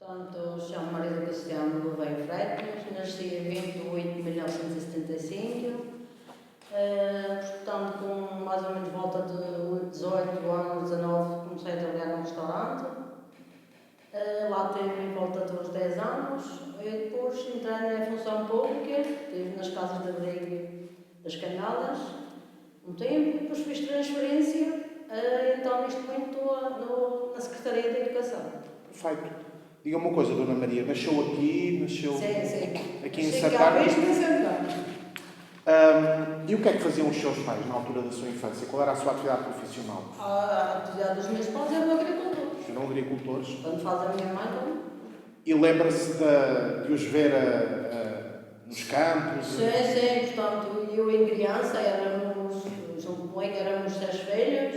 Portanto, chamo Maria do Cristiano Gouveia Freitas, nasci em 28 de 1975, portanto, com mais ou menos volta de 18 anos, 19, comecei a trabalhar num restaurante. Lá tive em volta dos 10 anos, e depois entrei na função pública, estive nas casas de abrigo das Canhadas um tempo, depois fiz transferência, então neste momento estou na Secretaria de Educação. Perfeito. Diga uma coisa, Dona Maria, nasceu aqui, Sim. Aqui em Santana? E o que é que faziam os seus pais na altura da sua infância? Qual era a sua atividade profissional? A atividade dos meus pais eram agricultores. Eram agricultores? Quando faz a minha mãe, como? E lembra-se de os ver nos campos? Sim, portanto, eu em criança éramos 6 filhos,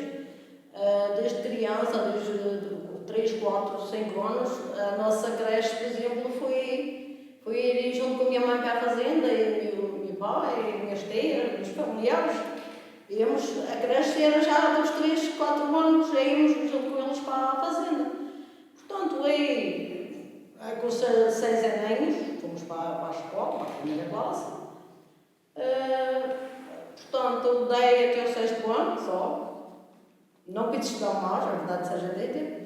desde criança, desde 3, 4, 5 anos, a nossa creche, por exemplo, foi ir junto com a minha mãe para a fazenda, e o meu pai, e minhas tias, os familiares. A creche era já dos 3, 4 anos, íamos junto com eles para a fazenda. Portanto, aí, com 6 aninhos, fomos para a escola, para a primeira classe. Portanto, dei até o 6º ano só. Não pude estudar mais, a verdade seja dita.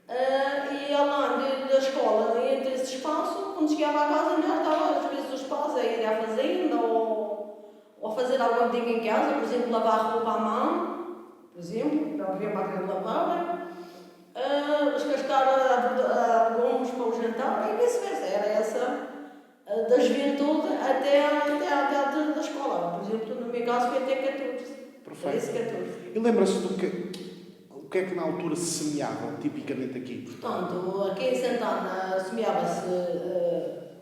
E além da escola, entre esse espaço, quando chegava a casa, já estava às vezes os pais a ir à fazenda ou a fazer alguma coisa em casa, por exemplo, lavar roupa à mão, por exemplo, para havia máquina de lavar, descascar legumes para o jantar e vice-versa. Era essa da juventude até da escola. Por exemplo, no meu caso foi até 14. Perfeito. 14. E lembra-se o que é que na altura se semeava, tipicamente aqui? Portanto, aqui em Santana semeava-se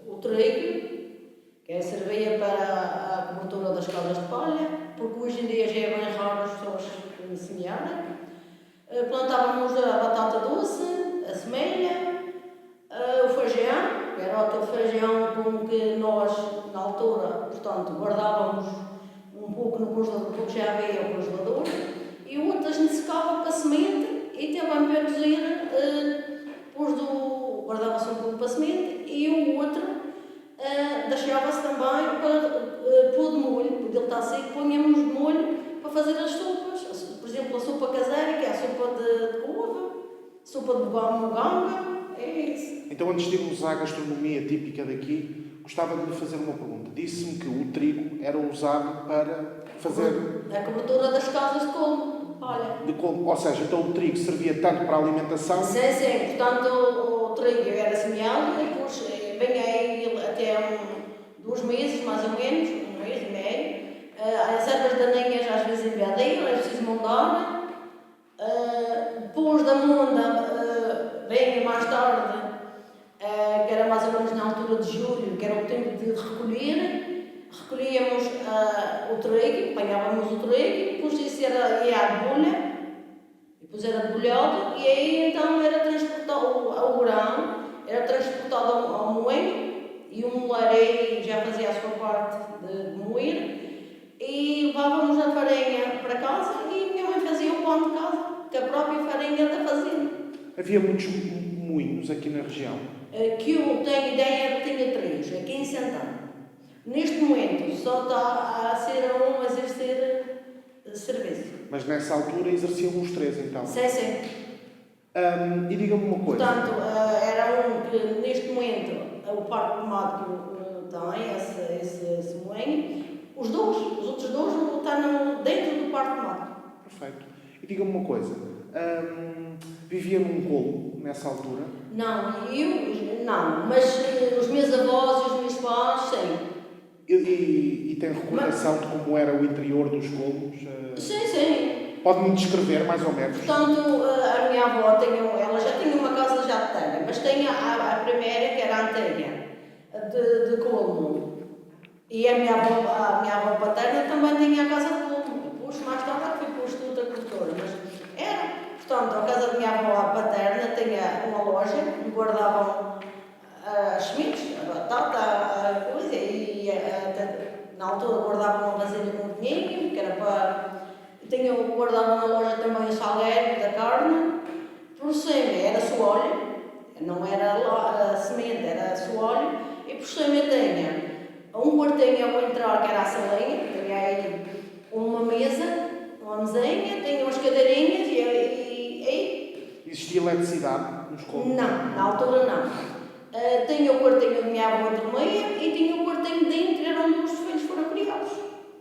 o trigo, que servia para a cobertura das casas de palha, porque hoje em dia já é bem raro as pessoas semearem. Plantávamos a batata doce, a semelha, o feijão, que era aquele feijão com que nós, na altura, portanto, guardávamos um pouco no congelador, porque já havia o congelador, e outras secava para semente e também para cozir, guardava-se um pouco para semente e o outro deixava-se também para pôr de molho, porque ele está seco, punhamos de molho para fazer as sopas. Por exemplo, a sopa caseira, que é a sopa de couve, sopa de moganga, é isso. Então, antes de irmos à gastronomia típica daqui, gostava de lhe fazer uma pergunta. Disse-me que o trigo era usado para fazer... A cobertura das casas de colmo. Olha. Ou seja, então o trigo servia tanto para a alimentação... Sim. Portanto, o trigo era semeado e depois vem aí até 2 meses, mais ou menos, 1 mês e meio. As ervas daninhas às vezes invadiam, é preciso mondar. Depois da monda, vem mais tarde, que era mais ou menos na altura de julho, que era o tempo de recolher. Recolhíamos o trigo, apanhávamos o trigo, depois isso ia à bolha, depois era debulhado e aí então era transportado ao grão, era transportado ao moinho e o moleiro já fazia a sua parte de moer e levávamos a farinha para casa e minha mãe fazia o pão de casa, que a própria farinha da fazenda. Havia muitos moinhos aqui na região? Que eu tenho ideia que tinha 3, aqui em Santana. Neste momento só está a ser um a exercer serviço. Mas nessa altura exerciam os 3, então? Sim. E diga-me uma coisa. Portanto, era um que neste momento o parque temático tem esse moinho. Os outros dois estão dentro do parque temático. Perfeito. E diga-me uma coisa. Vivia num colo nessa altura? Não, eu não, mas os meus avós e os meus pais, sim. E tem recordação de como era o interior dos colmos? Sim. Pode-me descrever, mais ou menos? Portanto, a minha avó, ela já tinha uma casa já de telha, mas tem a primeira, que era a antiga, de colmo. E a minha avó paterna também tinha a casa de colmo. Depois, mais tarde, foi posto outra cultura, mas era. Portanto, a casa da minha avó paterna tinha uma loja onde guardavam as sementes, a batata, a coisa, e na altura guardavam uma vasilha com dinheiro, que era para... guardavam na loja também o salgueiro da carne, por cima era soalho, não era semente, era assoalho, e por cima tinha um quartinho ao entrar, que era a salinha, tinha aí uma mesa, uma mesinha, tinha umas cadeirinhas e Existia eletricidade nos cômodos? não, na altura não. Tinha o quartinho da minha avó dormia e tinha o quartinho dentro, era onde os filhos foram criados.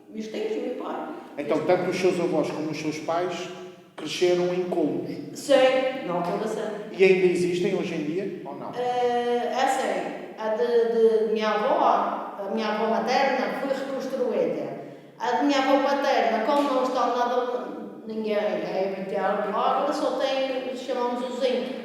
Meus tios, meu pai. Então, tanto os seus avós como os seus pais cresceram em cômodos? Sim, na altura sim. E ainda existem hoje em dia, ou não? Assim, a de minha avó, a minha avó materna, foi reconstruída. A de minha avó paterna, como não está nada, ninguém a habitar lá, agora só tem, chamamos o zinco.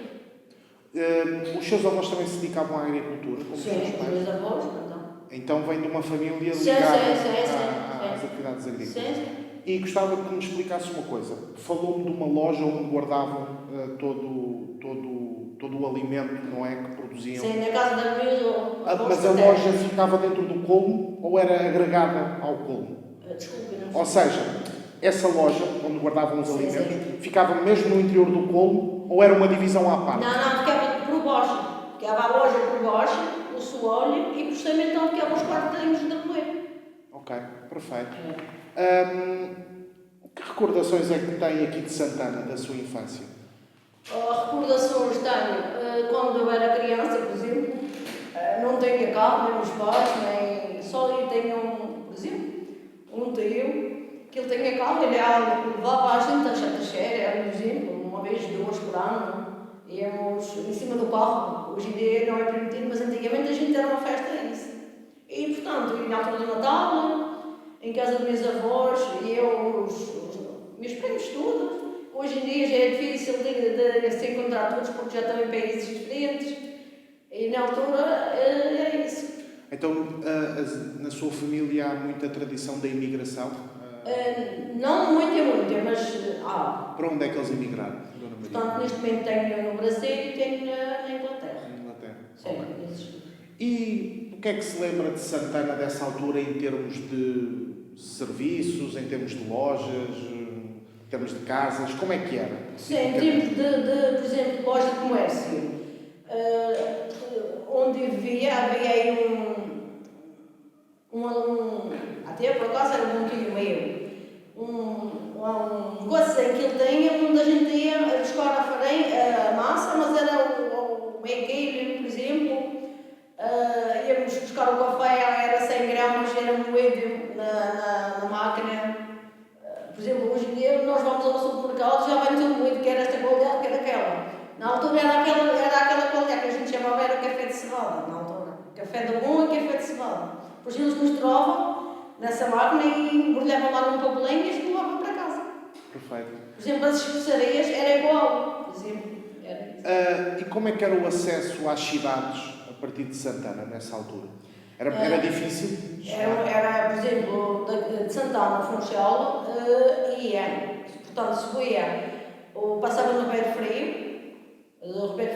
Os seus avós também se dedicavam à agricultura, como os seus Sim, os pais? meus avós, então. Então vem de uma família Sim, ligada sim. às atividades agrícolas. Sim. E gostava que me explicasse uma coisa. Falou-me de uma loja onde guardavam todo o alimento, não é, que produziam. Sim, na casa da minha avó. Mas a loja ficava dentro do colmo ou era agregada ao colmo? Desculpe, não Ou seja, essa loja onde guardavam os alimentos ficava mesmo no interior do colmo ou era uma divisão à parte? Não, ficava por baixo. Ficava a loja por baixo, o soalho, e por cima então ficavam os quartinhos de moer. Ok, perfeito. Que recordações é que tem aqui de Santana, da sua infância? Recordações tenho quando eu era criança, por exemplo, não tinha carro, nem os pais, nem só eu tenho, por exemplo, um tio que ele tinha carro, ele levava a gente a Xantaxera, por exemplo, uma vez, duas por ano, íamos em cima do carro. Hoje em dia não é permitido, mas antigamente a gente era uma festa isso. E portanto, na altura do Natal, em casa dos meus avós, e eu, os meus primos todos. Hoje em dia já é difícil de se encontrar todos porque já estão em países diferentes. E na altura era isso. Então, na sua família há muita tradição da imigração? Não muita, mas há. Para onde é que eles emigraram, Dona Maria? Portanto, neste momento tenho no Brasil e tenho na Inglaterra. Na Inglaterra. Sim, Ok. nesses. E o que é que se lembra de Santana dessa altura em termos de serviços, em termos de lojas, em termos de casas? Como é que era? Sim, em termos por exemplo, loja de comércio, onde eu vivia, havia aí até por acaso era um tio meu, um negócio em que ele tinha, onde a gente ia buscar a farinha, a massa, mas era o meio quilo, por exemplo. Íamos buscar o café, era 100 gramas, era moído na máquina. Por exemplo, hoje em dia nós vamos ao supermercado, já vem tudo moído, que era esta qualidade, que era aquela. Na altura era aquela qualidade que a gente chamava era café de cevada, na altura. Café de bom e café de cevada. Depois eles misturavam nessa máquina e embrulhavam lá num papelinho e levavam para casa. Perfeito. Por exemplo, as especiarias era igual, por exemplo. Era isso. E como é que era o acesso às cidades a partir de Santana, nessa altura? Era difícil? Era, por exemplo, de Santana a Funchal, portanto, passava no Ribeiro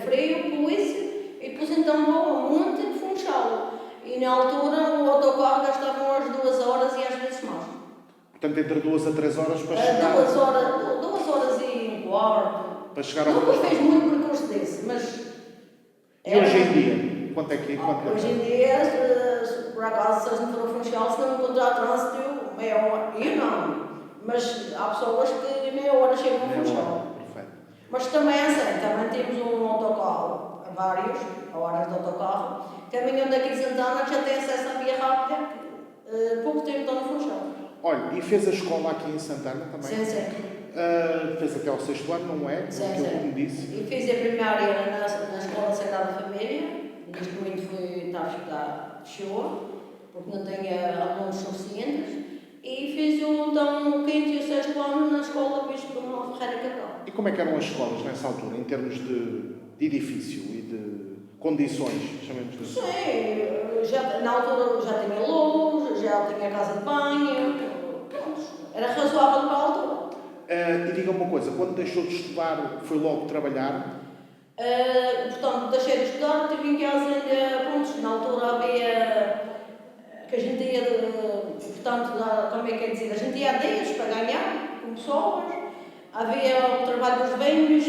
Frio, polícia, e depois então vou a Monte de Funchal. E na altura o autocarro gastava umas 2 horas e às vezes mais. Portanto, entre 2 a 3 horas para chegar... 2 horas e um quarto. Para chegar ao... Nunca fez muito percurso desse, mas... E hoje em dia? Quanto é que é? Hoje em dia, por acaso, se a gente for a Funchal, se não encontrar trânsito, meia hora. Eu não. Mas há pessoas que meia hora chegam a Funchal. Perfeito. Mas também é assim, também temos um autocarro, vários, horas de autocarro, caminhando daqui de Santana que já tem acesso à via rápida, pouco tempo estão no Funchal. Olha, e fez a escola aqui em Santana também? Sim. Fez até ao 6º ano, não é? Sim. Como disse. E fiz a primária na Escola Sagrada Família, neste momento está a ficar fechou, porque não tinha alunos suficientes, e fiz então o 5º e o 6º ano na Escola Bispo de Manuel Ferreira Cabral. E como é que eram as escolas nessa altura, em termos de edifício e de condições, chamemos assim? Sim, na altura já tinha luz, já tinha casa de banho, era razoável para a altura. E diga-me uma coisa, quando deixou de estudar, foi logo trabalhar? Portanto, deixei de estudar, estive em casa ainda, na altura havia, que a gente ia, como é que é dizer, a gente ia a dias para ganhar, com pessoas, havia o trabalho dos vinhos,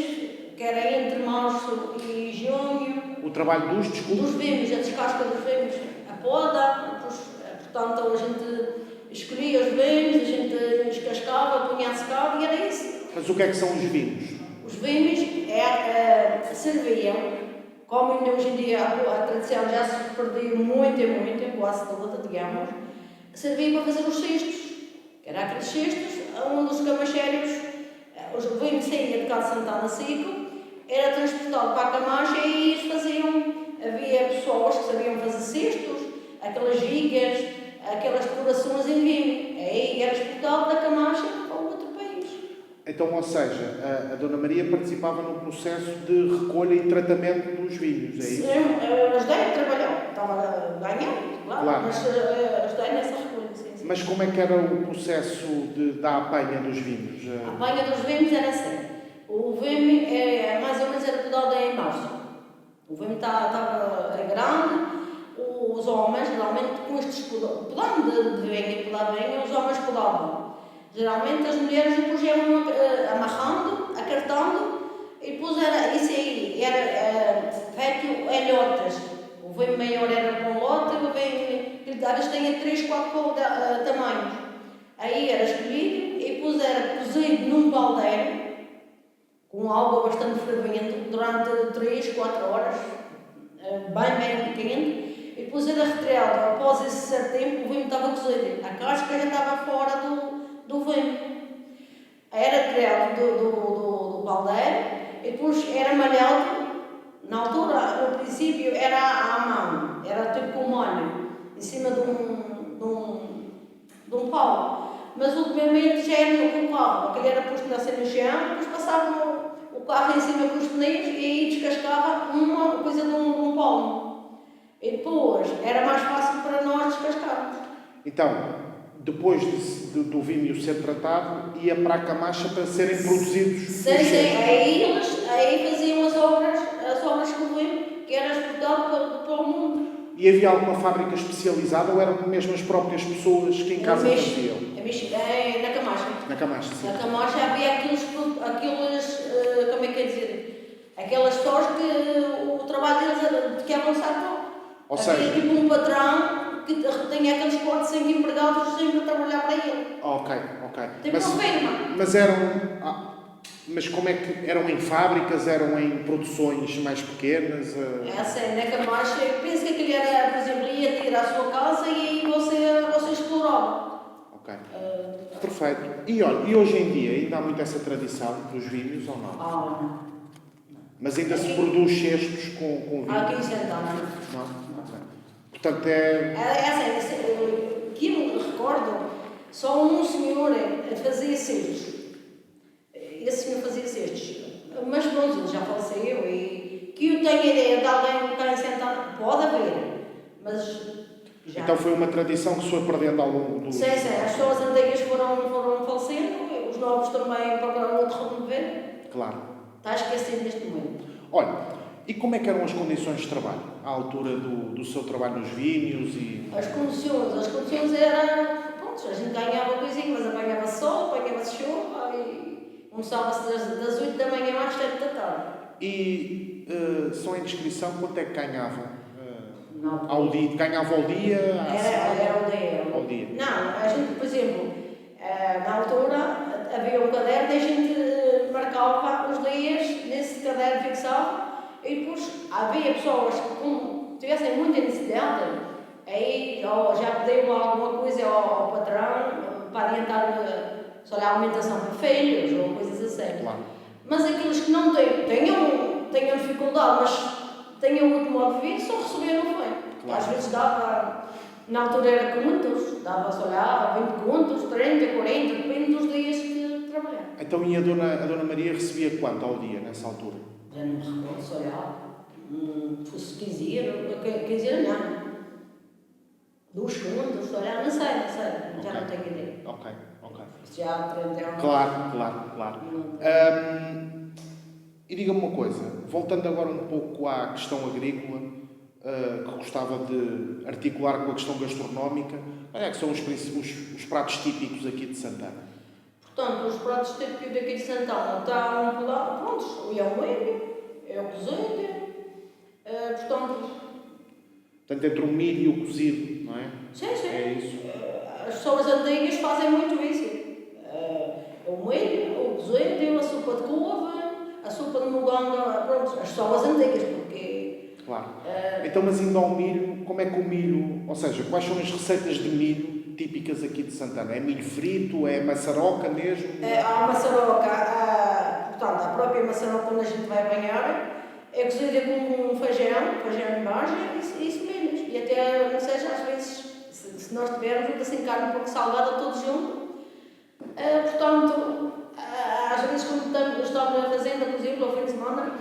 que era entre março e junho. O trabalho dos, desculpe? Dos vimos, a descasca dos vimos, a poda, portanto a gente escolhia os vimos, a gente descascava, punha a secar e era isso. Mas o que é que são os vinhos? Os vimos serviam, como ainda hoje em dia a tradição já se perdeu muito, quase toda, digamos, servia para fazer os cestos, que era aqueles cestos onde os camachérios, os vimos saíam de cá de Santana Seco, era transportado para a Camacha e eles faziam, havia pessoas que sabiam fazer cestos, aquelas gigas, aquelas decorações em vinho, aí era exportado da Camacha para outro país. Então, ou seja, a Dona Maria participava no processo de recolha e tratamento dos vinhos, é isso? Eu ajudei a trabalhar, estava ganhando, claro. Mas ajudei nessa recolha, sim. Mas como é que era o processo da apanha dos vinhos? A apanha dos vinhos era assim. O vinho mais ou menos era podado em março. O vinho estava grande, os homens, geralmente com estes podando de vinho e podar vinho, os homens podavam. Geralmente as mulheres depois iam amarrando, acartando, e depois era isso aí, era feito em lotes. O vinho maior era com lote, o vinho que às vezes tinha 3, 4 tamanhos. Aí era escolhido e depois era cozido num baldeiro, com água bastante fervente, durante 3, 4 horas, bem quente, e depois era retirado. Após esse certo tempo, o vinho estava cozido. A casca já estava fora do vinho. Era tirado do baldeiro, e depois era malhado. Na altura, no princípio, era à mão, era tipo com molho, em cima de um pau. Mas ultimamente já era com o carro, aquele era posto na cena no chão, depois passava o carro em cima com os pneus e aí descascava uma coisa de um palmo. E depois era mais fácil para nós descascarmos. Então, depois do vinho ser tratado, ia para a Camacha para serem produzidos. Sim. Aí faziam as obras com o vinho, que era exportado para o mundo. E havia alguma fábrica especializada ou eram mesmo as próprias pessoas que em casa faziam? Na Camacha. Na Camacha, sim. Na Camacha havia aqueles como é que é dizer? Aquelas pessoas que o trabalho deles que avançar. Ou seja, havia tipo um patrão que tinha aqueles 4, 5 empregados sempre a trabalhar para ele. Ok. Tipo uma firma. Mas como é que eram em fábricas, eram em produções mais pequenas? É assim, na Camacha, eu penso que aquele era, por exemplo, ia ter a sua casa e aí você explorava. Ok. Perfeito. E olha, e hoje em dia ainda há muito essa tradição dos vinhos ou não? Não. Mas ainda se produz cestos com vinho? Aqui em Santana. Não? Ok. Portanto é assim, que eu me recordo, só um senhor fazia cestos. Esse senhor fazia cestos. Mas pronto, ele já faleceu e que eu tenho ideia de alguém que está em Santana, pode haver, mas já. Então foi uma tradição que se foi perdendo ao longo do... Sim, as pessoas antigas foram falecendo, os novos também procuraram outro rumo de ver. Claro. Está esquecido neste momento. Olha, e como é que eram as condições de trabalho à altura do seu trabalho nos vinhos e... As condições eram, pronto, a gente ganhava coisinha, mas apanhava sol, apanhava-se chuva e começava-se das 8 da manhã às 7 da tarde. E só em descrição, quanto é que ganhavam? Não. Ao dia? Ganhava ao dia? Era ao dia. Não, a gente, por exemplo, na altura havia um caderno e a gente marcava os dias nesse caderno fixado e depois havia pessoas que tivessem muita necessidade, aí já pediam alguma coisa ao patrão para adiantar a alimentação para filhos ou coisas assim. Claro. Mas aqueles que não tenham dificuldade, mas tenham outro modo de vida, só receberam no fim. Claro. Às vezes dava, na altura era contos, dava-se 20 contos, 30, 40, depende dos dias que trabalhava. Então e a Dona Maria recebia quanto ao dia nessa altura? Já não me recordo, se olhar, fosse 15 euros não. 2 contos, se olhar, não sei, já não tenho ideia. Ok. Já há 30 anos. Claro. E diga-me uma coisa, voltando agora um pouco à questão agrícola, que gostava de articular com a questão gastronómica, quais é que são os pratos típicos aqui de Santana? Portanto, os pratos típicos daqui de Santana estão prontos, é o milho, é o cozido, Portanto, entre o milho e o cozido, não é? Sim, sim. É isso. As pessoas antigas fazem muito isso. O milho, o cozido, a sopa de couve, a sopa de moganga, pronto, as pessoas antigas, porque... Claro. Então, mas indo ao milho, como é que o milho, ou seja, quais são as receitas de milho típicas aqui de Santana? É milho frito? É maçaroca mesmo? Há a maçaroca, portanto, a própria maçaroca quando a gente vai apanhar, é cozida com feijão embaixo e semilhas. E até, não sei, às vezes, se nós tivermos assim carne um pouco salgada, tudo junto. Portanto, às vezes quando estamos na fazenda, por exemplo, ao fim de semana,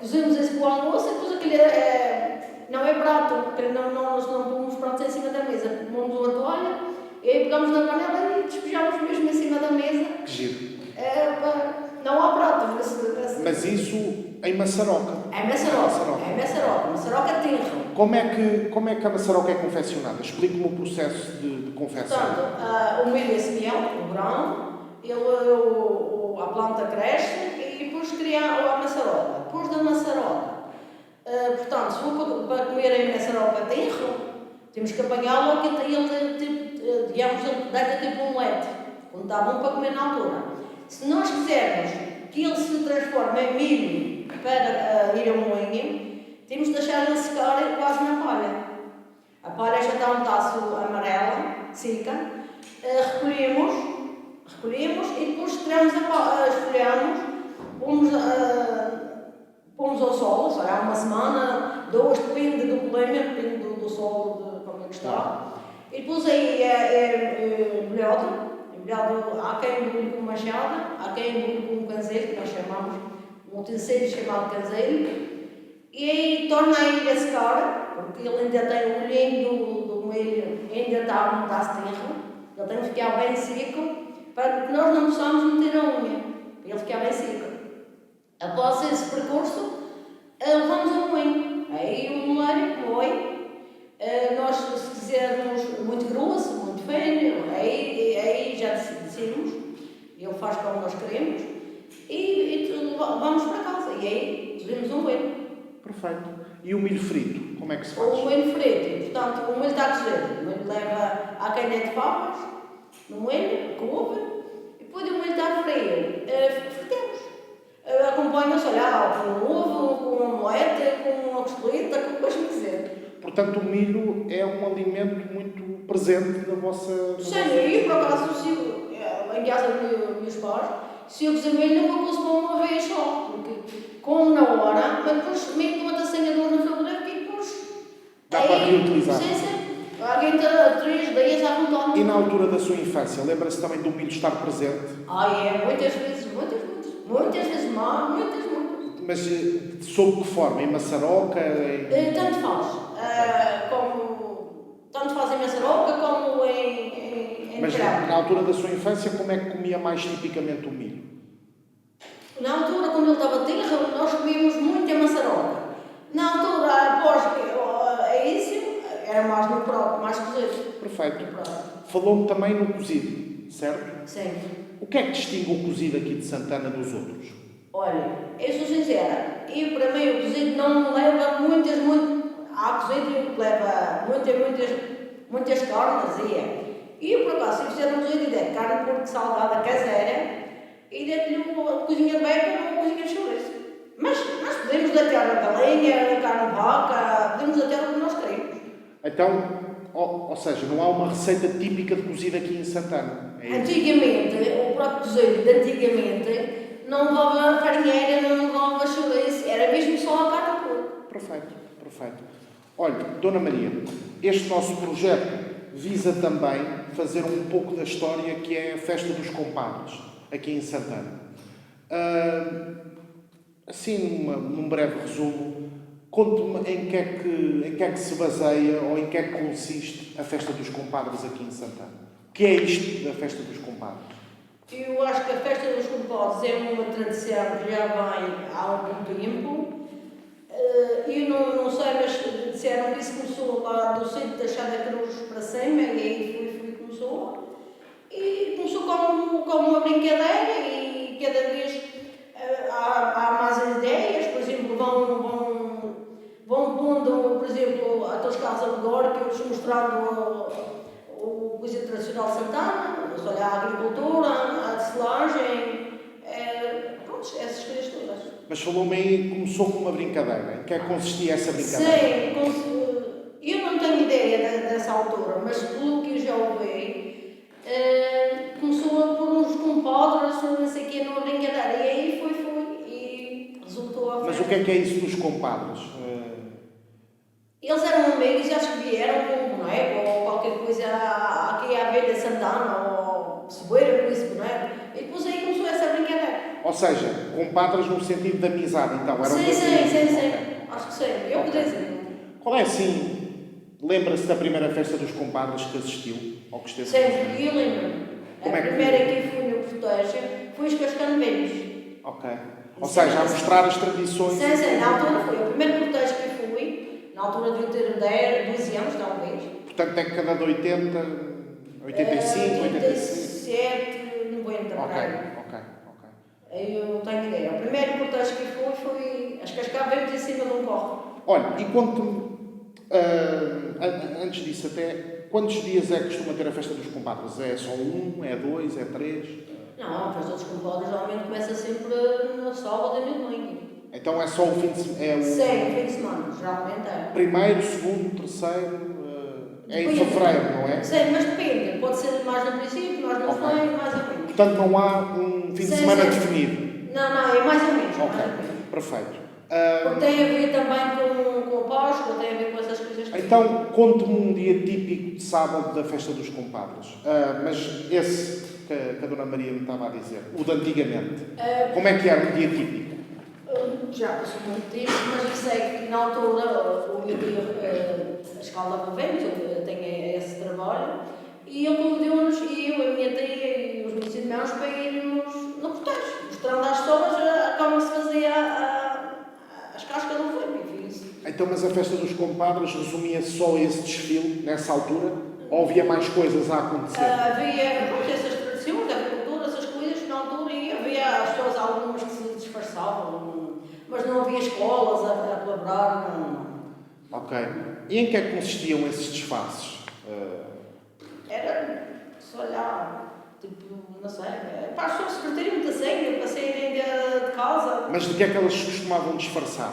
cozemos esse para o almoço e depois aquele não é prato, porque nós não pomos pratos em cima da mesa, pomos uma toalha e aí pegamos na panela e despejamos mesmo em cima da mesa. Que giro. Não há prato. Mas isso em maçaroca? É maçaroca. Maçaroca tenra. Como é que a maçaroca é confeccionada? Explique-me o processo de confecção. Portanto, o milho é semeado, o grão, a planta cresce e depois cria a maçaroca. Depois da maçaroca, portanto, se for para comer a maçaroca tenra, temos que apanhá-lo que ele, digamos, ele deita tipo um leite, quando está bom para comer na altura. Se nós quisermos que ele se transforme em milho para ir ao moinho, temos de deixar ele secar quase na palha. A palha já está um taço amarela, seca. Recolhemos e depois esfoliamos, pomos ao sol, será uma semana, 2, depende do problema, depende do sol, de como é que está. E depois aí é molhado. Há quem embrulhe com machada, há quem embrulhe com um canseiro, que nós chamamos, um utensílio chamado canseiro, e aí torna a ir a secar, porque ele ainda tem o molhinho do milho, ainda está tenro, ele tem que ficar bem seco, para que nós não possamos meter a unha, para ele ficar bem seco. Após esse percurso, levamos ao moinho. Aí o moleiro moe. Nós, se quisermos muito grosso, muito fino, aí já decidimos, ele faz como nós queremos, e vamos para casa. E aí fazemos um milho. Perfeito. E o milho frito, como é que se faz? O milho frito, portanto, o milho está cozido. O milho leva a canha de favas, no milho, couve, e depois o milho está frio. Fritemos. Acompanha-se, com um ovo, com uma moeta, com uma costeleta, com o que vocês quiserem. Portanto, o milho é um alimento muito presente na vossa... Sim, eu por acaso, em casa dos meus pais, se eu cozer milho não vou consumir uma vez só, porque como na hora, mas depois meto uma tacinha de ouro no frigorífico e depois... Dá para reutilizar. Sim. Alguém está 3 dias à vontade. E na altura da sua infância, lembra-se também do milho estar presente? Muitas vezes mais. Mas sob que forma? Em maçaroca? Tanto faz. Tanto faz em maçaroca como em Mas grão. na altura da sua infância, como é que comia mais tipicamente o milho? Na altura, quando ele estava tenro, nós comíamos muita maçaroca. Na altura, após isso, era mais no próprio, mais cozido. Perfeito. Falou-me também no cozido, certo? Sim. O que é que distingue o cozido aqui de Santana dos outros? Olha, eu sou sincera, para mim o cozido não leva há cozido que leva muitas carnes, e eu por acaso, se fizer um cozido de carne de porco salgada caseira, e dei-lhe uma cozinha de bacon ou uma cozinha de chouriço. Mas nós podemos deitar a galinha, a carne de vaca, podemos deitar o que nós queremos. Então, ou seja, não há uma receita típica de cozido aqui em Santana? Antigamente, o próprio cozido de antigamente, não levava farinheira, não levava chouriço, era mesmo só a carne de porco. Perfeito. Olha, Dona Maria, este nosso projeto visa também fazer um pouco da história que é a Festa dos Compadres, aqui em Santana. Assim, num breve resumo, conte-me em que é que se baseia ou em que é que consiste a Festa dos Compadres aqui em Santana. O que é isto da Festa dos Compadres? Eu acho que a Festa dos Compadres é uma tradição que já vem há algum tempo. Eu não sei, mas disseram que isso começou lá do centro da Chada Cruz para cima, e aí começou. E começou como uma brincadeira, e cada vez há mais ideias. Por exemplo, vão depois mostrando o coisa tradicional de Santana, olha, a agricultura, a tecelagem, pronto, essas coisas todas. Mas falou-me aí, começou com uma brincadeira. Em que é que consistia essa brincadeira? Sim, eu não tenho ideia dessa altura, mas pelo que eu já ouvi, começou por uns compadres, não sei o quê, numa brincadeira, e aí foi, e resultou a Mas festa. o que é isso dos compadres? Eles eram amigos, acho que vieram com um boneco ou qualquer coisa aqui à beira de Santana ou Ceboeira com esse boneco, e depois aí começou essa brincadeira. Ou seja, compadres no sentido de amizade, então, eram Sim, amigos. sim, acho que sim, eu Ok. podia dizer. Qual é assim, lembra-se da primeira festa dos compadres que assistiu? Ou que esteve? Sempre, eu lembro-me. Como A é que primeira foi? que fui no Protege foi os Cascanevelhos. Ok. Ou seja, a mostrar as tradições. Sim, na altura foi. O primeiro Protege que fui, na altura devia ter 10, 12 anos, talvez. Portanto, década de 80, 85, 86. 87, 90, por aí. Ok. Eu não tenho ideia. O primeiro Protege que fui foi as Cascavelos em cima de um corre. Olha, e conte-me, antes disso até, quantos dias é que costuma ter a festa dos compadres? É só um, é dois, é três? Não, a festa dos compadres geralmente começa sempre no sábado e no domingo. Então é só o fim de semana? Sim, fim de semana, geralmente é. Primeiro, segundo, terceiro, é em fevereiro, não é? Sim, mas depende. Pode ser mais no princípio, mais no fim, mais ou menos. Portanto, não há um fim de semana definido. Não, é mais ou menos. Ok, Mais ou menos. perfeito. Porque tem a ver também com a Páscoa, tem a ver com essas coisas. Então, conte-me um dia típico de sábado da festa dos compadres. Mas esse que a Dona Maria me estava a dizer, o de antigamente. Como é que era um dia típico? Já passou muito tempo, mas eu sei que na altura o meu tio, a escola de Vento, tem esse trabalho, e ele convidou-nos, e eu, a minha tia e os meus irmãos, para irmos no cortejo, mostrando às pessoas como se fazia as cascas do frango, enfim, isso. Então, mas a festa dos compadres resumia só esse desfile nessa altura? Ou havia mais coisas a acontecer? Havia essas tradições, a agricultura, essas coisas na altura, e havia as pessoas, algumas que se disfarçavam, mas não havia escolas a colaborar, não. Ok. E em que é que consistiam esses disfarces? Era, se olhar, tipo, não sei, para as pessoas se curtirem muito a sério, para saírem de casa. Mas de que é que elas se costumavam disfarçar?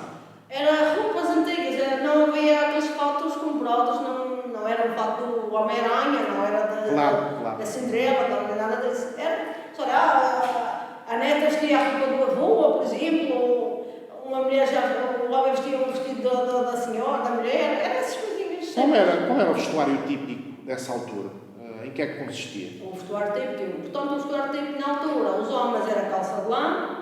Era roupas antigas, não havia aqueles fatos comprados, não era o fato do Homem-Aranha, não era Claro. da Cinderela, não era nada disso. Era, sei lá, a neta vestia a roupa do avô, por exemplo, ou uma mulher o homem vestia o vestido da senhora, da mulher, era essas coisinhas. Como era o vestuário típico dessa altura? Em que é que consistia? O vestuário típico. Portanto, o vestuário típico na altura, os homens era calça de lã,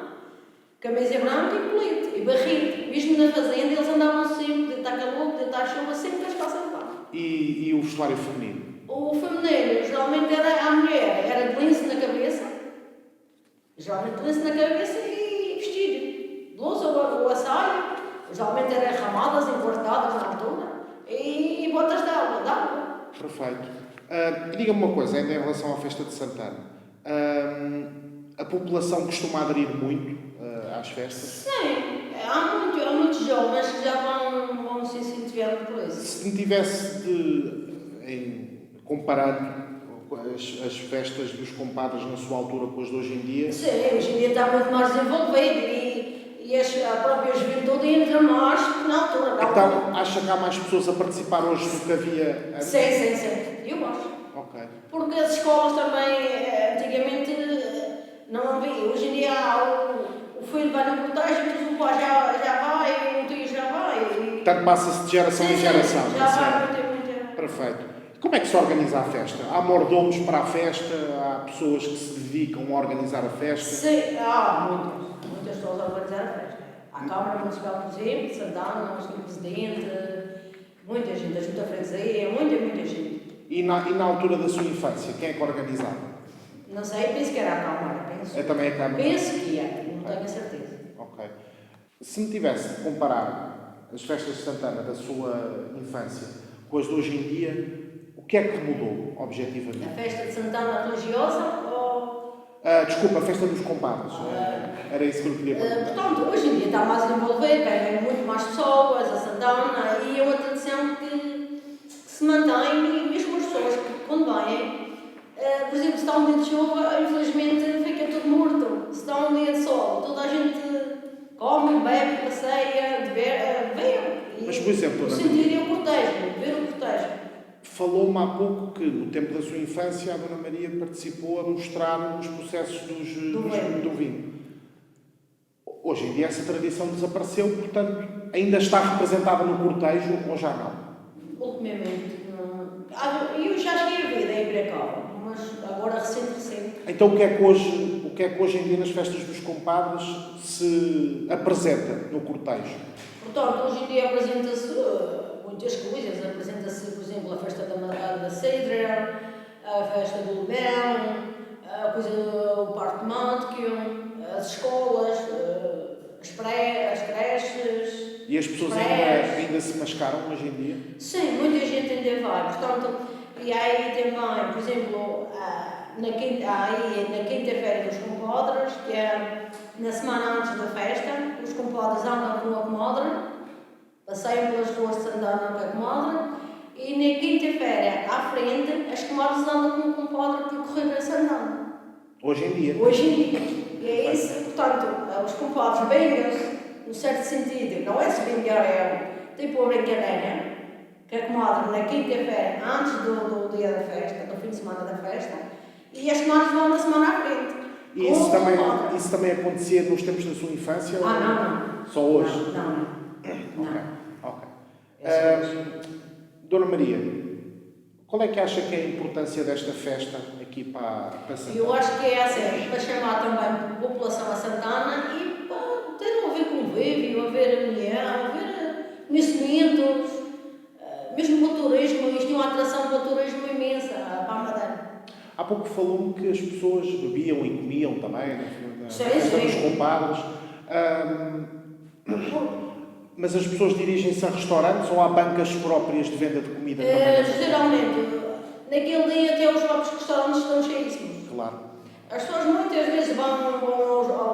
camisa branca e colete, e barrito. Mesmo na fazenda, eles andavam sempre, de estar calor, de estar chuva, sempre com as calças de lã. E o vestuário feminino? O feminino, geralmente era a mulher, era de lince na cabeça, geralmente de lince na cabeça e vestido. Blusa ou a saia, geralmente eram ramadas, encortadas na altura, e botas de água. Perfeito. Diga-me uma coisa, ainda em relação à festa de Santana. A população costuma aderir muito às festas? Sim, há muitos jovens que já vão se incentivando por isso. Se me tivesse comparando as festas dos compadres na sua altura com as de hoje em dia... Sim, hoje em dia está muito mais desenvolvido e a própria juventude entra mais que na altura. Então, acha que há mais pessoas a participar hoje do que havia antes? Sim, eu acho. Ok. Porque as escolas também, antigamente, não havia. Hoje em dia o filho vai no cortejo, mas o pai já vai, o tio já vai. Portanto, passa-se de geração em geração. Já vai, muito. Perfeito. Como é que se organiza a festa? Há mordomos para a festa? Há pessoas que se dedicam a organizar a festa? Sim, há muitas pessoas a organizar a festa. A Câmara Municipal, por exemplo, Santana, o Sr. Presidente, muita gente, a Junta Freguesia, muita gente. E na altura da sua infância, quem é que organizava? Não sei, penso que era a Câmara. É também a Câmara? Penso que não tenho a certeza. Ok. Se me tivesse de comparar as festas de Santana da sua infância com as de hoje em dia, o que é que mudou, objetivamente? A festa de Santana religiosa ou... Desculpa, a festa dos compadres. Era isso que eu queria perguntar. Portanto, hoje em dia está mais envolvido, vem muito mais pessoas, a Santana, e é uma tradição que se mantém e mesmo as pessoas que quando vêm, por exemplo, se está um dia de chuva, infelizmente fica tudo morto. Se está um dia de sol, toda a gente come, bebe, passeia, vê. Mas, por exemplo, o sentir é o cortejo, ver o cortejo. Falou-me há pouco que, no tempo da sua infância, a Dona Maria participou a mostrar os processos do vinho. Hoje em dia essa tradição desapareceu, portanto, ainda está representada no cortejo ou já não? Ultimamente, não. Eu já cheguei a ver daí para cá, mas agora recente. Então o que é que hoje em dia nas festas dos compadres se apresenta no cortejo? Portanto, hoje em dia apresenta-se muitas coisas. Apresenta-se, por exemplo, a festa da Cidra, a festa do Lebão, o parque temático, as escolas, as creches. E as pessoas ainda se mascaram hoje em dia? Sim, muita gente ainda vai. Portanto, e aí também, por exemplo, na quinta-feira dos compadres, que é na semana antes da festa, os compadres andam com a comadre, passeiam pelas ruas de Santana com a comadre, e na quinta-feira, à frente, as comadres andam com o compadre por correr para Santana. Hoje em dia? Hoje em dia. E é isso, portanto, os compadres bem no certo sentido, não é se vingar, é tipo a brincadeira, que a comadre na quinta-feira, antes do dia da festa, do fim de semana da festa, e as comadres vão na semana à frente. E isso também acontecia nos tempos da sua infância? Não. Só hoje? Não. Ok. Dona Maria, qual é que acha que é a importância desta festa aqui para Santana? Eu acho que é assim, para chamar também a população a Santana e para ter a ver convívio, a ver união, a ver conhecimentos, mesmo para o turismo. Isto é uma atração para o turismo imensa, para a Madeira. Há pouco falou-me que as pessoas bebiam e comiam também na festa dos compadres. Mas as pessoas dirigem-se a restaurantes ou há bancas próprias de venda de comida também? Geralmente, naquele dia até os próprios restaurantes estão cheíssimos. Claro. As pessoas muitas vezes vão ao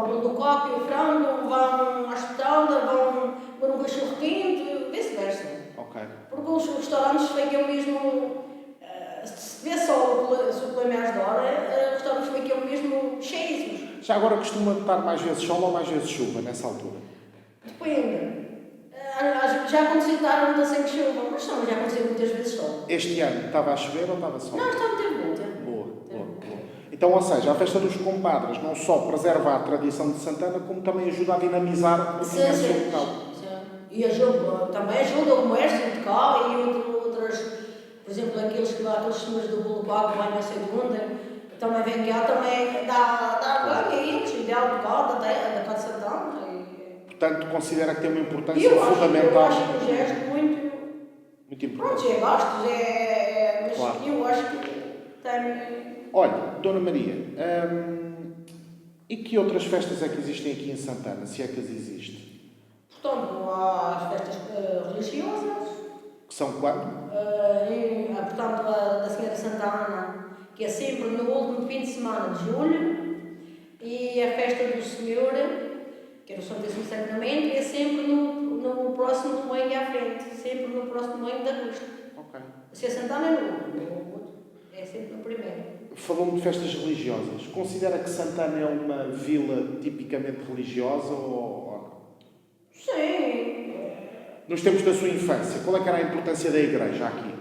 bolo do copo e o frango, vão à espetada, vão no cachorro quente, vice-versa. Ok. Porque os restaurantes ficam mesmo, se vê só o suplemento de hora, os restaurantes ficam mesmo cheíssimos. Já agora costuma estar mais vezes sol ou mais vezes chuva nessa altura? Depende. Já aconteceu estar muita sem chuva, mas não, já aconteceu muitas vezes sol. Este ano estava a chover ou estava sol? Não, está muito bom. Boa. Então, ou seja, a festa dos compadres não só preserva a tradição de Santana, como também ajuda a dinamizar o comércio local. E também ajuda o comércio de cá e outras, por exemplo, aqueles senhores do bolo cá que vai não sei de onde, também vem cá, também dá ganho a eles, ideal de cá, da cá de Santana. Portanto, considera que tem uma importância fundamental. Eu acho que o gesto muito importante. Pronto, é gastos, mas claro. Eu acho que tem. Olha, Dona Maria, e que outras festas é que existem aqui em Santana, se é que as existe? Portanto, há as festas religiosas. Que são quando? Portanto, a da Senhora Santa Ana, que é sempre no último fim de semana de julho, e a festa do Senhor, que é o Santíssimo Sacramento, e é sempre no próximo domingo à frente, sempre no próximo domingo de agosto. Ok. Se a Santana é no outro, é sempre no primeiro. Falou-me de festas religiosas. Considera que Santana é uma vila tipicamente religiosa ou não? Sim. Nos tempos da sua infância, qual é que era a importância da igreja aqui?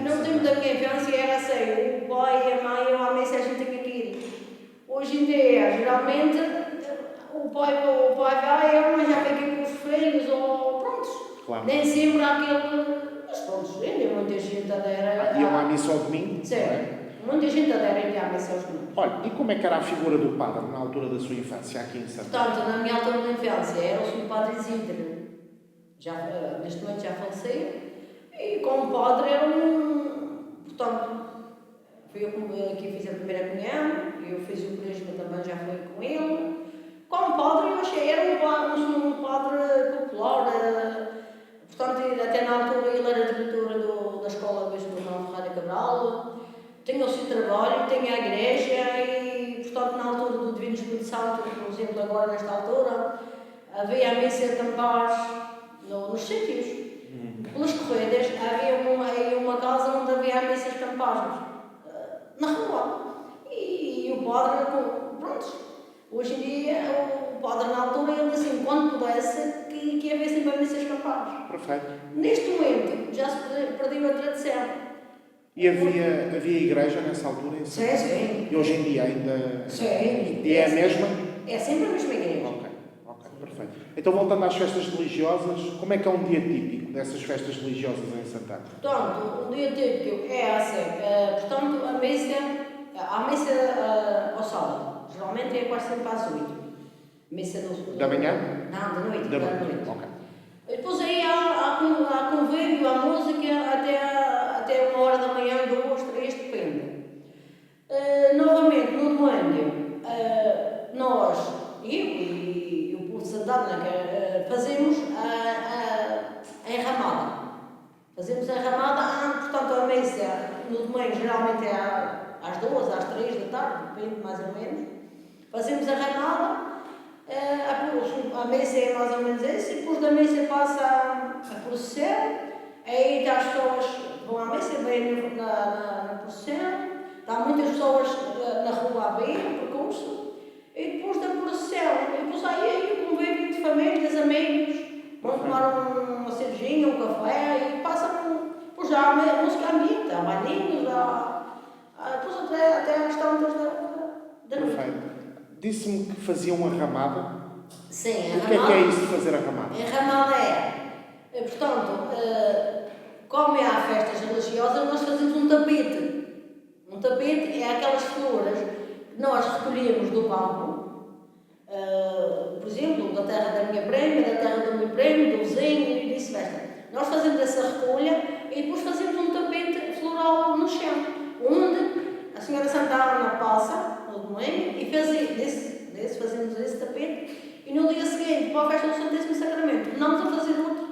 No tempo da minha infância era assim, o pai e a mãe iam à missa e a gente tinha que ir. Hoje em dia, geralmente, o pai vai, mas já fica com os filhos ou prontos. Claro. Nem sempre há aquele... Mas pronto, ainda muita gente adera... Iam à missa ao domingo? Sim, muita gente adera à missa aos domingos. Olha, e como é que era a figura do padre na altura da sua infância aqui em Santana? Portanto, na minha altura da infância era o Sr. Padre Isidro. Neste momento já faleceu. E como padre era portanto, fui eu que fiz a primeira comunhão, eu fiz o crisma também, já fui com ele. Como padre eu achei, era um padre popular, portanto, até na altura ele era diretor da escola do João Ferreira Cabral, tinha o seu trabalho, tinha a igreja e, portanto, na altura do Divino Espírito Santo, por exemplo, agora nesta altura, havia a missa de paz nos sítios. Pelas corridas, havia uma casa campagens na rua. E o padre, pronto, hoje em dia, o padre na altura, ele disse assim, quando pudesse, que ia haver sempre missas campagens. Perfeito. Neste momento, já se perdeu a tradição. E havia igreja nessa altura? Sim, sim. E hoje em dia ainda... Sim. E é a mesma? É sempre a mesma igreja. Ok, perfeito. Então, voltando às festas religiosas, como é que é um dia típico dessas festas religiosas em Santana? Portanto, o dia típico é assim, portanto, a missa ao sábado, geralmente é quase sempre às 8. Missa Da manhã? Não, da noite. Da noite, ok. E depois aí há convívio, há música até 1 hora da manhã, 2, 3, depende. Novamente, no domingo, nós, eu e o povo de Santana, fazemos a enramada. Fazemos a enramada, portanto, a missa no domingo geralmente é às 2, às 3 da tarde, depende mais ou menos. Fazemos a enramada, a missa é mais ou menos isso, e depois da missa passa a procissão, aí as pessoas vão à missa, vêm na procissão, há muitas pessoas na rua a ver o percurso, e depois da procissão, e depois aí o convívio de famílias, amigos, vão tomar uma cervejinha, um café, e passam, depois já há música ambiente, há bailinhos, depois até às tantas da noite. Perfeito. Disse-me que faziam a ramada. Sim, a ramada. O que é isso de fazer a ramada? A ramada portanto, como há festas religiosas, nós fazemos um tapete. Um tapete é aquelas flores que nós recolhemos do campo, por exemplo, da terra da minha prima, da terra do meu primo, do vizinho e vice-versa. Nós fazemos essa recolha e depois fazemos um tapete floral no chão, onde a Senhora Santa Ana passa no domingo e fazemos esse tapete, e no dia seguinte, para a festa do Santíssimo Sacramento, tornamos a fazer outro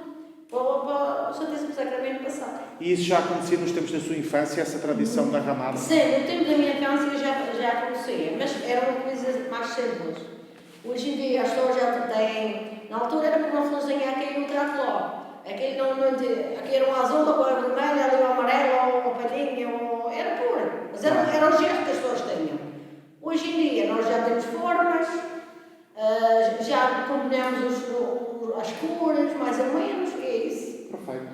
para o Santíssimo Sacramento passar. E isso já acontecia nos tempos da sua infância, essa tradição da ramada? Sim, no tempo da minha infância já acontecia, mas era uma coisa mais simples. Hoje em dia as pessoas já têm. Na altura era por uma florzinha aqui e outra lá. Aqui era um azul, agora vermelho, ali um amarelo, ou uma palhinha, era pura. Mas era o gesto que as pessoas tinham. Hoje em dia nós já temos formas, já combinamos as cores, mais ou menos, e é isso. Perfeito.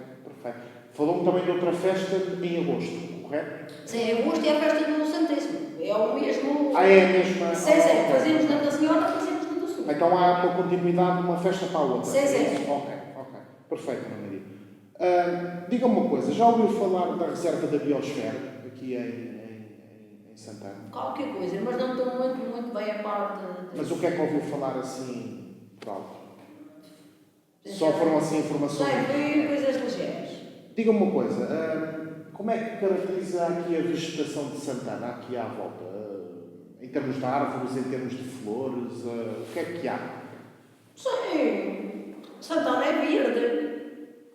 Falou-me também de outra festa em agosto, correto? Sim, em agosto é a festa do Santíssimo. É o mesmo. É a mesma? Sim, fazemos na da Senhora, fazemos na do Senhor. Então há uma continuidade de uma festa para a outra? Sim. Ok. Perfeito, Ana Maria. Diga-me uma coisa, já ouviu falar da reserva da biosfera aqui em Santana? Qualquer coisa, mas não estou muito bem a par de... Mas o que é que ouviu falar assim, por alto? Só foram assim informações? Sim, foi coisas ligeiras. Diga-me uma coisa, como é que caracteriza aqui a vegetação de Santana, aqui à volta? Em termos de árvores, em termos de flores, o que é que há? Sim, Santana é verde.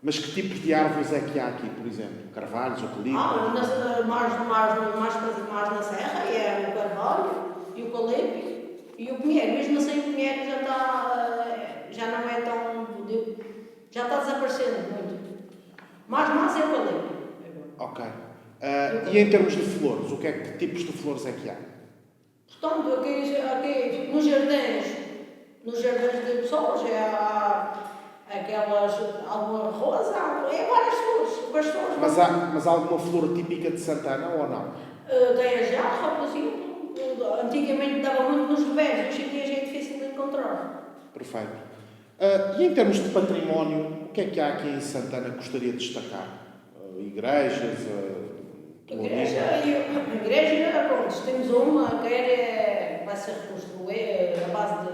Mas que tipos de árvores é que há aqui, por exemplo? Carvalhos, eucaliptos? Mais na serra é o carvalho e o eucalipto e o pinheiro. Mesmo assim o pinheiro já não é tão... já está desaparecendo muito. Mais é o eucalipto. Ok. E em termos de flores, que tipos de flores é que há? Portanto, aqui nos jardins de pessoas, alguma rosa, várias flores. Mas há alguma flor típica de Santana ou não? Tem a jarra, por exemplo. Antigamente dava muito nos revés, hoje em dia já é difícil de encontrar. Perfeito. E em termos de património, o que é que há aqui em Santana que gostaria de destacar? Igrejas? Igreja, pronto, temos uma que vai ser reconstruída à base de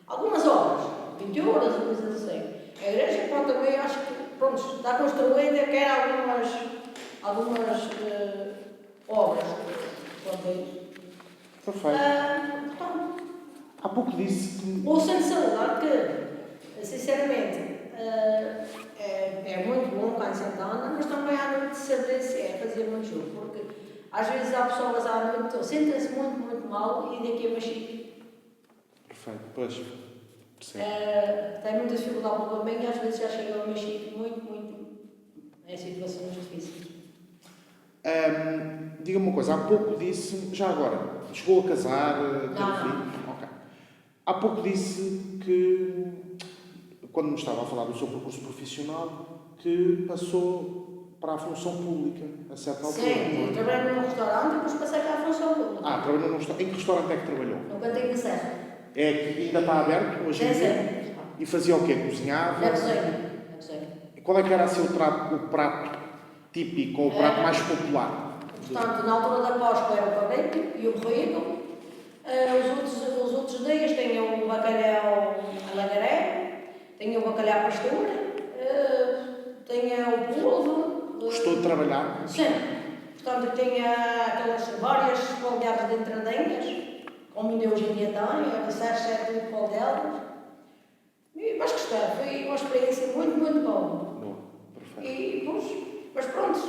algumas obras, pinturas e coisas assim. A igreja, pronto, também acho que está construída, quer algumas obras. Perfeito. Portanto, Há pouco disse que... o centro de saúde, que, sinceramente, é muito bom cá em Santana, mas também à noite de serviço fazer muito jogo, porque às vezes há pessoas à noite que sentem-se muito mal e daqui a Machique. Perfeito, pois. Tem muita dificuldade para o caminho e às vezes já chega a Machique muito em situações difíceis. Diga-me uma coisa, há pouco disse, já agora, chegou a casar, teve Não. filhos? Ok. Há pouco disse que, quando me estava a falar do seu percurso profissional, que passou para a função pública, a certa altura. Sim, eu trabalhei num restaurante e depois passei para a função pública. Trabalhou num restaurante. Em que restaurante é que trabalhou? No Cantinho da Serra. É que ainda está aberto hoje em Sim, dia? sim. E fazia o quê? Cozinhava? Na cozinha. Na cozinha. E qual é que era assim, o prato típico ou o prato mais popular? Portanto, na altura da Páscoa era o cabrito e o borrego. Os outros dias tinha o bacalhau à lagaré, tinha o bacalhau pastor, tinha o polvo. Gostou de trabalhar? Sim. Portanto, tinha aquelas várias poldeadas de entradinhas, como ainda hoje em dia tem, era 6, 7 poldeadas. Mas gostei, foi uma experiência muito, muito boa. Boa, perfeito. Mas pronto,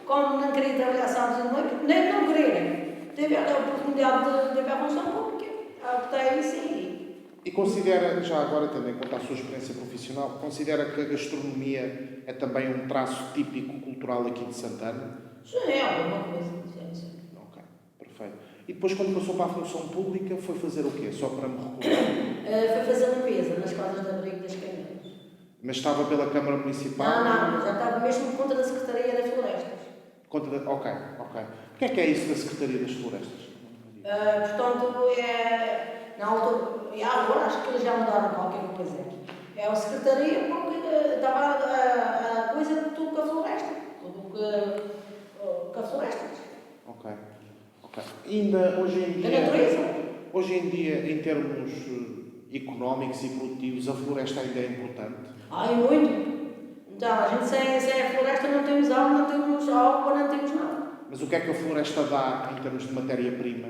como não queria trabalhar sábados e domingo, nem não queria, tive a oportunidade de ir à função pública, optei e sim. E considera, já agora tendo em conta a sua experiência profissional, considera que a gastronomia é também um traço típico cultural aqui de Santana? Sim, é alguma coisa, sim. Ok, perfeito. E depois, quando passou para a função pública, foi fazer o quê? Só para me recordar? Foi fazer limpeza nas casas de abrigo das crianças. Mas estava pela Câmara Municipal? Não, já estava mesmo por conta da Secretaria das Florestas. Ok. O que é isso da Secretaria das Florestas? Portanto, na altura, e agora acho que eles já mudaram qualquer coisa. É a Secretaria porque estava a coisa de tudo com a floresta. Tudo com a floresta. Ok. Ainda hoje em dia... Da natureza. Hoje em dia, em termos económicos e produtivos, a floresta ainda é importante? E muito. Então, a gente sem a floresta não temos água, não temos água, não temos nada. Mas o que é que a floresta dá em termos de matéria-prima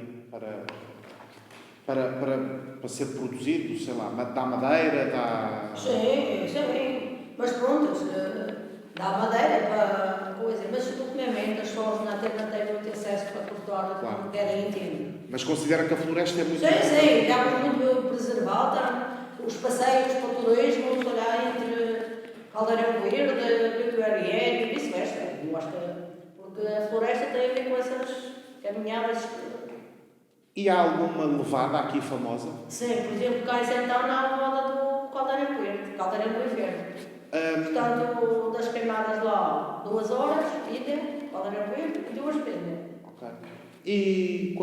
para ser produzido? Sei lá, dá madeira, dá... Sim. Mas pronto, dá madeira para coisa. Mas ultimamente as pessoas não têm muito acesso para cortar como querem entender. Mas considera que a floresta é muito... Sim, está muito preservada. Os passeios para o turismo, olhar entre Caldeirão Verde, Pico Ariel e vice-versa. Eu acho que porque a floresta tem a ver com essas caminhadas. E há alguma levada aqui famosa? Sim, por exemplo, cá em Santana há a levada do Caldeirão Verde, Caldeirão do Inferno. Portanto, das queimadas lá, 2 horas, ida, Caldeirão Verde e 2 pendas. Ok. E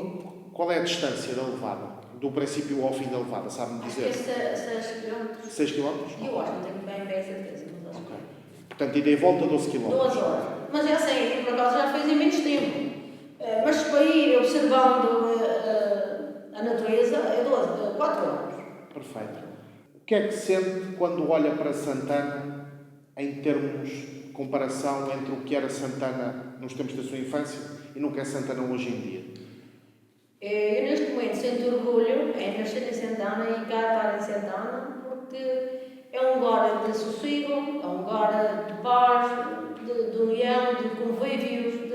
qual é a distância da levada? Do princípio ao fim da levada, sabe-me dizer? Acho que é 6 km. 6 km? Eu acho, não tenho bem a certeza. Ok. Portanto, ida e volta 12 km. 2 horas. Mas é assim, por acaso já fez em menos tempo. Mas para ir observando a natureza é 4 horas. Perfeito. O que é que sente quando olha para Santana em termos de comparação entre o que era Santana nos tempos da sua infância e no que é Santana hoje em dia? Eu neste momento sinto orgulho em nascer em Santana e cá estar em Santana porque é um lugar de sossego, é um lugar de paz, de união, de convívios.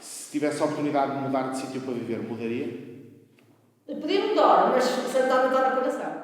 Se tivesse a oportunidade de mudar de sítio para viver, mudaria? Podia mudar, mas Santana está no coração.